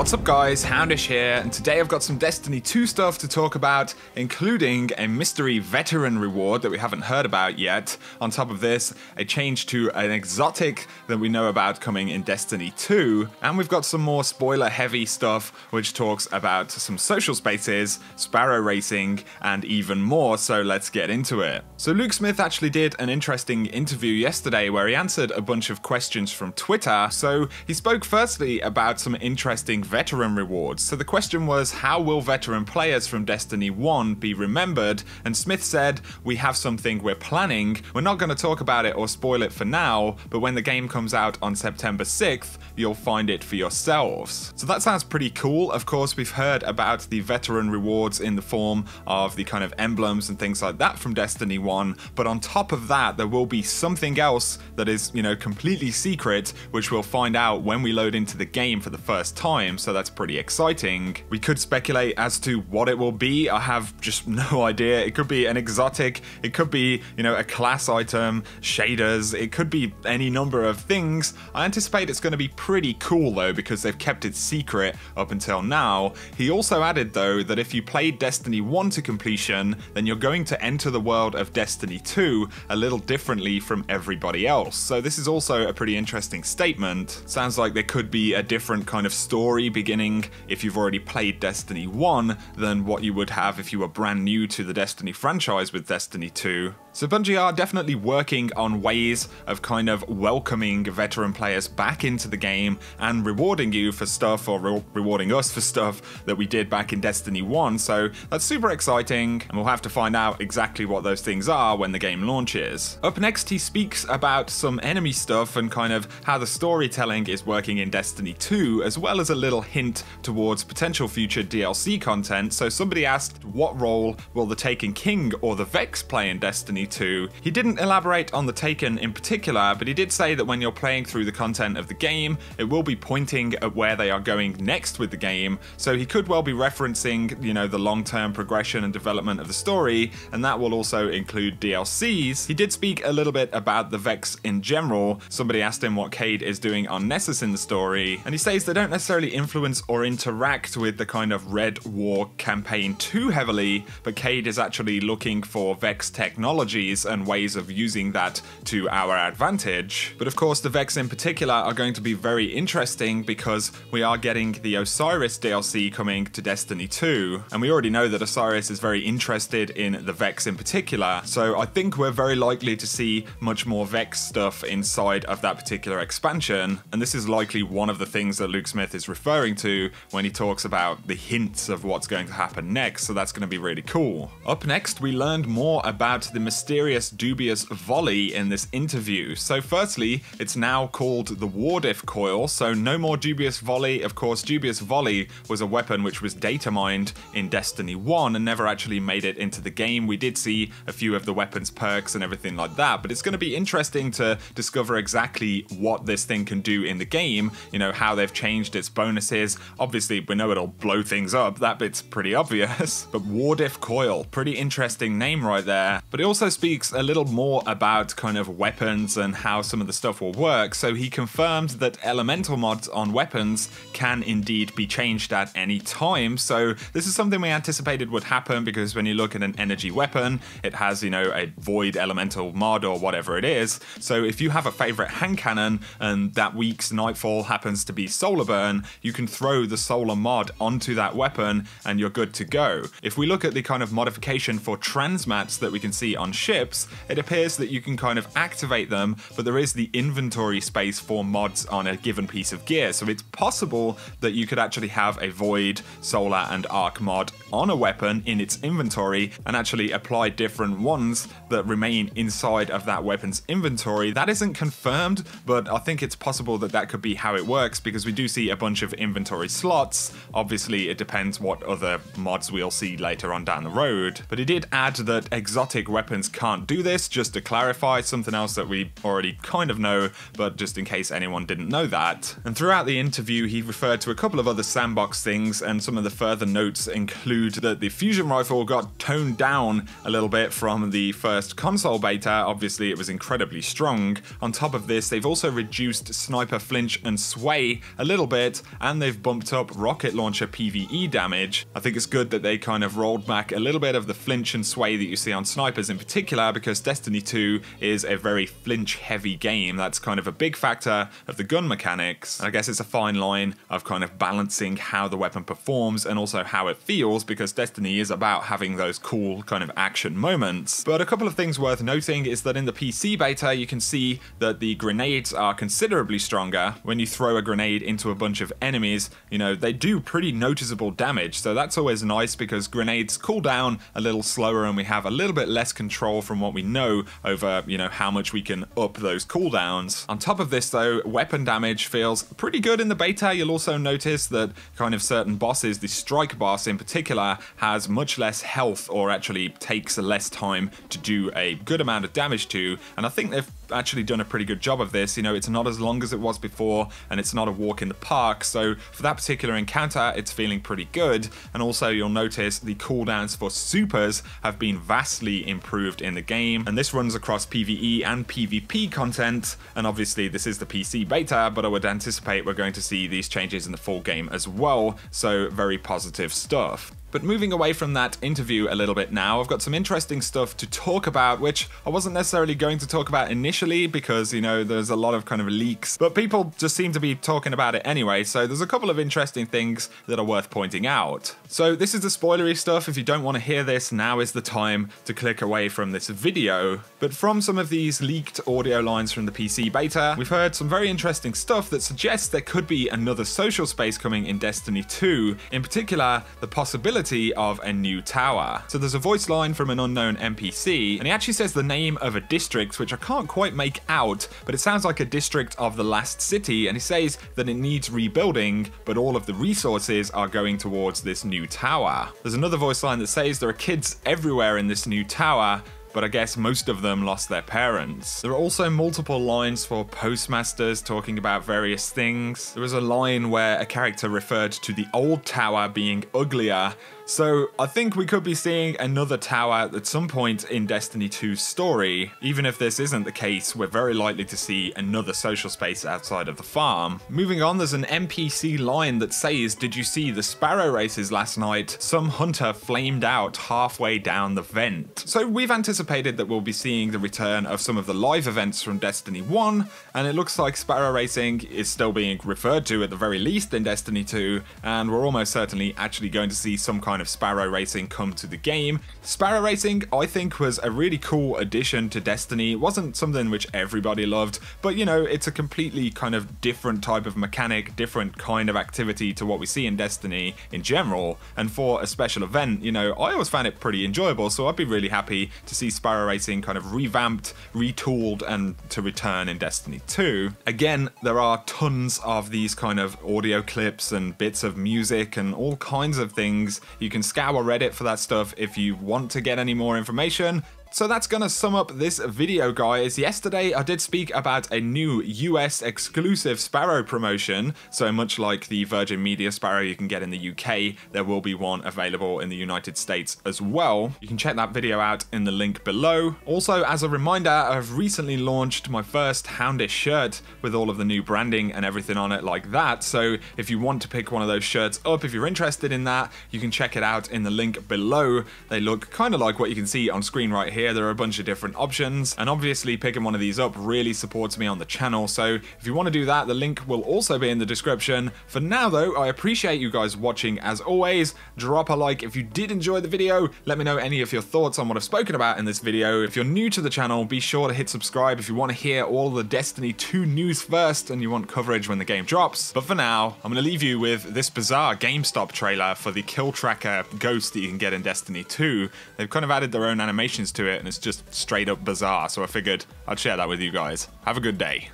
What's up guys, Houndish here, and today I've got some Destiny 2 stuff to talk about, including a mystery veteran reward that we haven't heard about yet. On top of this, a change to an exotic that we know about coming in Destiny 2, and we've got some more spoiler heavy stuff which talks about some social spaces, Sparrow Racing, and even more, so let's get into it. So Luke Smith actually did an interesting interview yesterday where he answered a bunch of questions from Twitter. So he spoke firstly about some interesting veteran rewards. So the question was, how will veteran players from Destiny 1 be remembered? And Smith said, we have something we're planning. We're not going to talk about it or spoil it for now, but when the game comes out on September 6th, you'll find it for yourselves. So that sounds pretty cool. Of course, we've heard about the veteran rewards in the form of the kind of emblems and things like that from Destiny 1, but on top of that, there will be something else that is, completely secret, which we'll find out when we load into the game for the first time, so that's pretty exciting. We could speculate as to what it will be. I have just no idea. It could be an exotic, it could be, a class item, shaders, it could be any number of things. I anticipate it's going to be pretty cool though, because they've kept it secret up until now. He also added though that if you played Destiny 1 to completion, then you're going to enter the world of Destiny 2 a little differently from everybody else. So this is also a pretty interesting statement. Sounds like there could be a different kind of story beginning if you've already played Destiny 1 than what you would have if you were brand new to the Destiny franchise with Destiny 2. So Bungie are definitely working on ways of kind of welcoming veteran players back into the game and rewarding you for stuff, or rewarding us for stuff that we did back in Destiny 1, so that's super exciting, and we'll have to find out exactly what those things are when the game launches. Up next, he speaks about some enemy stuff and kind of how the storytelling is working in Destiny 2, as well as a little hint towards potential future DLC content. So somebody asked, what role will the Taken King or the Vex play in Destiny 2? He didn't elaborate on the Taken in particular, but he did say that when you're playing through the content of the game, it will be pointing at where they are going next with the game, so he could well be referencing, the long-term progression and development of the story, and that will also include DLCs. He did speak a little bit about the Vex in general. Somebody asked him what Cayde is doing on Nessus in the story, and he says they don't necessarily influence or interact with the kind of Red War campaign too heavily, but Cayde is actually looking for Vex technologies and ways of using that to our advantage. But of course, the Vex in particular are going to be very interesting because we are getting the Osiris DLC coming to Destiny 2, and we already know that Osiris is very interested in the Vex in particular, so I think we're very likely to see much more Vex stuff inside of that particular expansion, and this is likely one of the things that Luke Smith is referring to when he talks about the hints of what's going to happen next, so that's going to be really cool. Up next, we learned more about the mysterious dubious volley in this interview. So firstly, it's now called the Wardif Coil, so no more dubious volley. Of course, dubious volley was a weapon which was data mined in Destiny 1 and never actually made it into the game. We did see a few of the weapons perks and everything like that, but it's going to be interesting to discover exactly what this thing can do in the game, how they've changed its bonuses. Obviously, we know it'll blow things up, that bit's pretty obvious, but Wardif Coil, pretty interesting name right there. But it also speaks a little more about kind of weapons and how some of the stuff will work. So he confirmed that elemental mods on weapons can indeed be changed at any time. So this is something we anticipated would happen, because when you look at an energy weapon, it has, a void elemental mod or whatever it is. So if you have a favorite hand cannon and that week's nightfall happens to be solar burn, you can throw the solar mod onto that weapon and you're good to go. If we look at the kind of modification for transmats that we can see on ships, it appears that you can kind of activate them, but there is the inventory space for mods on a given piece of gear. So it's possible that you could actually have a void, solar and arc mod on a weapon in its inventory and actually apply different ones that remain inside of that weapon's inventory. That isn't confirmed, but I think it's possible that that could be how it works, because we do see a bunch of inventory slots. Obviously, it depends what other mods we'll see later on down the road. But he did add that exotic weapons can't do this, just to clarify something else that we already kind of know, but just in case anyone didn't know that. And throughout the interview, he referred to a couple of other sandbox things, and some of the further notes include that the fusion rifle got toned down a little bit from the first console beta. Obviously, it was incredibly strong. On top of this, they've also reduced sniper flinch and sway a little bit, and and they've bumped up rocket launcher PvE damage. I think it's good that they kind of rolled back a little bit of the flinch and sway that you see on snipers in particular, because Destiny 2 is a very flinch heavy game. That's kind of a big factor of the gun mechanics. And I guess it's a fine line of kind of balancing how the weapon performs and also how it feels, because Destiny is about having those cool kind of action moments. But a couple of things worth noting is that in the PC beta you can see that the grenades are considerably stronger. When you throw a grenade into a bunch of enemies, you know, they do pretty noticeable damage, so that's always nice because grenades cool down a little slower and we have a little bit less control from what we know over, you know, how much we can up those cooldowns. On top of this though, weapon damage feels pretty good in the beta. You'll also notice that kind of certain bosses, the strike boss in particular, has much less health, or actually takes less time to do a good amount of damage to, and I think they've actually done a pretty good job of this. You know, it's not as long as it was before and it's not a walk in the park, so for that particular encounter it's feeling pretty good. And also you'll notice the cooldowns for supers have been vastly improved in the game, and this runs across PvE and PvP content, and obviously this is the PC beta, but I would anticipate we're going to see these changes in the full game as well, so very positive stuff. But moving away from that interview a little bit now, I've got some interesting stuff to talk about, which I wasn't necessarily going to talk about initially because, you know, there's a lot of kind of leaks, but people just seem to be talking about it anyway, so there's a couple of interesting things that are worth pointing out. So this is the spoilery stuff. If you don't want to hear this, now is the time to click away from this video. But from some of these leaked audio lines from the PC beta, we've heard some very interesting stuff that suggests there could be another social space coming in Destiny 2, in particular the possibility of a new tower. So there's a voice line from an unknown NPC, and he actually says the name of a district, which I can't quite make out, but it sounds like a district of the last city, and he says that it needs rebuilding, but all of the resources are going towards this new tower. There's another voice line that says there are kids everywhere in this new tower, but I guess most of them lost their parents. There are also multiple lines for postmasters talking about various things. There was a line where a character referred to the old tower being uglier, so I think we could be seeing another tower at some point in Destiny 2's story. Even if this isn't the case, we're very likely to see another social space outside of the farm. Moving on, there's an NPC line that says, "Did you see the Sparrow races last night? Some hunter flamed out halfway down the vent." So we've anticipated that we'll be seeing the return of some of the live events from Destiny 1, and it looks like Sparrow Racing is still being referred to at the very least in Destiny 2, and we're almost certainly actually going to see some kind of Sparrow Racing come to the game. Sparrow Racing, I think, was a really cool addition to Destiny. It wasn't something which everybody loved, but you know, it's a completely kind of different type of mechanic, different kind of activity to what we see in Destiny in general, and for a special event, you know, I always found it pretty enjoyable, so I'd be really happy to see Sparrow Racing kind of revamped, retooled, and to return in Destiny 2. Again, there are tons of these kind of audio clips and bits of music and all kinds of things. You can scour Reddit for that stuff if you want to get any more information. So that's gonna sum up this video, guys. Yesterday I did speak about a new US exclusive Sparrow promotion, so much like the Virgin Media Sparrow you can get in the UK, there will be one available in the United States as well. You can check that video out in the link below. Also, as a reminder, I've recently launched my first Houndish shirt with all of the new branding and everything on it like that, so if you want to pick one of those shirts up, if you're interested in that, you can check it out in the link below. They look kind of like what you can see on screen right here. There are a bunch of different options, and obviously picking one of these up really supports me on the channel, so if you want to do that, the link will also be in the description. For now though, I appreciate you guys watching as always. Drop a like if you did enjoy the video, let me know any of your thoughts on what I've spoken about in this video. If you're new to the channel, be sure to hit subscribe if you want to hear all the Destiny 2 news first and you want coverage when the game drops. But for now, I'm going to leave you with this bizarre GameStop trailer for the kill tracker ghost that you can get in Destiny 2. They've kind of added their own animations to it, and it's just straight up bizarre, so I figured I'd share that with you guys. Have a good day.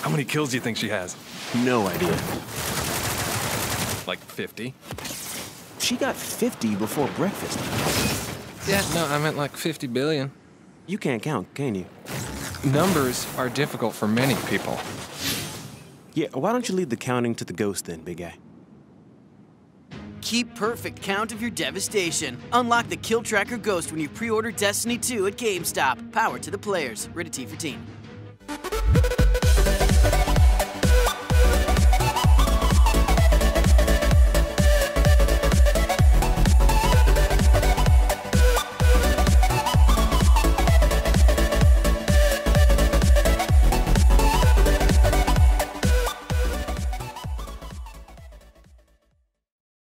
How many kills do you think she has? No idea. Like 50? She got 50 before breakfast. Yeah, no, I meant like 50 billion. You can't count, can you? Numbers are difficult for many people. Yeah, why don't you leave the counting to the ghost then, big guy? Keep perfect count of your devastation. Unlock the Kill Tracker Ghost when you pre-order Destiny 2 at GameStop. Power to the players. Rated T for teen.